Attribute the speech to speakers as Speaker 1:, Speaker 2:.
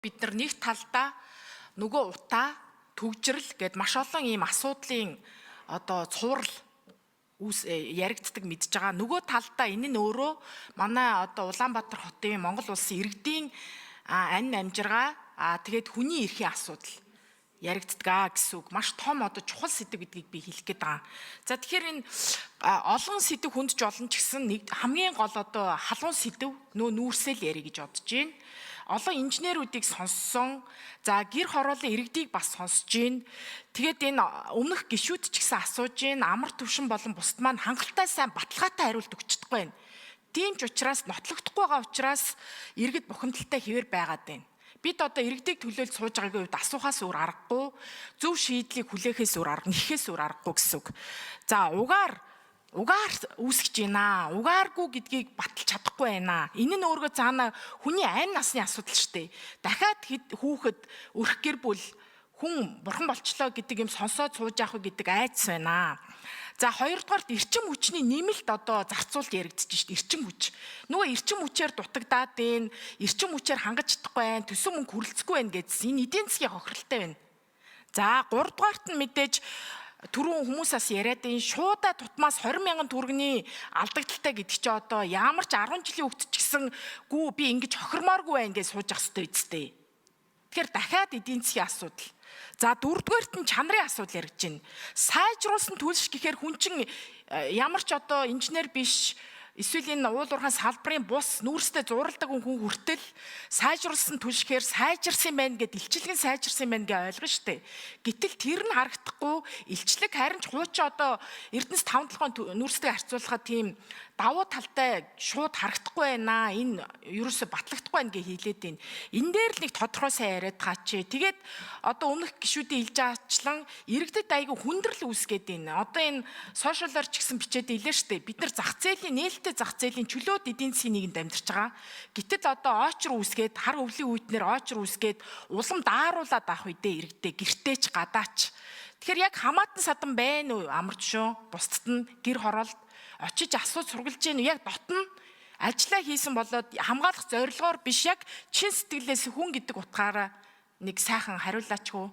Speaker 1: Бид нар нэг талдаа нөгөө утаа төгжрөл гэд маш олон ийм асуудлын цуврал яригддаг мэдж байгаа. Нөгөө талдаа энэ нь өөрөө манай Улаанбаатар хотын Монгол улсын иргэдийн ань амжиргаа тэгээд хүний эрхийн асуудал яригддаг гэсэн үг. Маш том чухал сэдв гэдгийг би хэлэх гээд байгаа. За тэгэхээр энэ олон сэдв хүндж олон ч гэсэн нэг хамгийн гол халуун сэдв нүүрсэл ярих гэж бодож байна. Олон инженеруудыг сонссон. За гэр хорооллын иргэдийг бас сонсож байна. Тэгээд энэ өмнөх гишүүд ч гэсэн асууж байна. Амар төвшин болон бусд маань хангалттай сайн баталгаатай хариулт өгч чадахгүй байна. Тийм ч учраас нотлогдохгүй байгаа учраас иргэд бухимдалтай хэвээр байгаад байна. Бид иргэдийг төлөөлж сууж байгаагийн үед асуухаас өөр аргагүй, зөв шийдлийг хүлээхээс өөр арга, нэхээс өөр аргагүй гэсэн үг. За угаар үүсгэж байна. Угааргүй гэдгийг баталж чадахгүй байна. Энэ нь өөргөө цаана хүний айн насны асуудал шүү дээ. Дахиад хүүхэд өрх гэр бүл хүн бурхан болчлоо гэдэг юм сонсоод сууж явах гэдэг айдас байна. За хоёрдугаарт эрчим хүчний нэмэлт зарцуулт яригдчих шүү дээ. Эрчим хүч. Нөгөө эрчим хүчээр дутагдаад байна. Эрчим хүчээр хангаж чадахгүй байна. Төсөн мөнгө хүрэлцэхгүй байна гэдсэн. Энэ эдийн засгийн хохиролтой байна. За гуравдугаарт нь мэдээж түрүүн хүмүүсээс яриад энэ шуудаа тутмаас 20,000 төгрөгийн алдагдaltaй гэдэг чи ямар ч 10 жилийн хөвгт ч гэсэн би ингэж хохирмооргүй байна гэж сууж ах хэрэгтэй үстэй. Тэгэхээр дахиад эдийн засгийн асуудал. За дөрөвдүгээрт нь чанарын асуудал яригдж байна. Сайжруулсан төлш гэхээр хүн чинь ямар ч инженер биш эсвэл энэ уул уурхайн салбарын бус нүүрстэй зуралдаг хүн хүртэл сайжруулсан түлшгээр сайжирсан байна гэд илчлэг нь сайжирсан байна гэж ойлгно шүү дээ. Гэтэл тэр нь харагдахгүй илчлэг харин ч хуучин Эрдэнэс 5-7 нүүрстэй харьцуулахад тийм давуу талтай шууд харагдахгүй байна. Энэ ерөөсө батлагдахгүй байна гэж хэлээд байна. Энэ дээр л нэг тодорхой сайн яриад гаач. Тэгээд өмнөх гишүүдийн хэлж байгаачлан иргэдэд айгүй хүндрэл үүсгээд байна. Энэ сошиалар ч гэсэн бичээд илээ штэ. Бид нар зах зээлийн нээлттэй зах зээлийн чөлөөт эдийн засгийн нийгэмд амьдарч байгаа. Гэтэл очр үүсгээд хар өвлийн үеийнээр очр үүсгээд улам дааруулаад авах үедээ иргэдээ гэртээч гадаач. Тэгэхээр яг хамаатан садан байна уу амарч шүү. Бусдад нь гэр хороолт очиж асууж сургалж гэнэ яг дотн ажиллаа хийсэн болоод хамгаалах зорилгоор биш яг чин сэтгэлээс хүн гэдэг утгаараа нэг сайхан хариулаачгүй.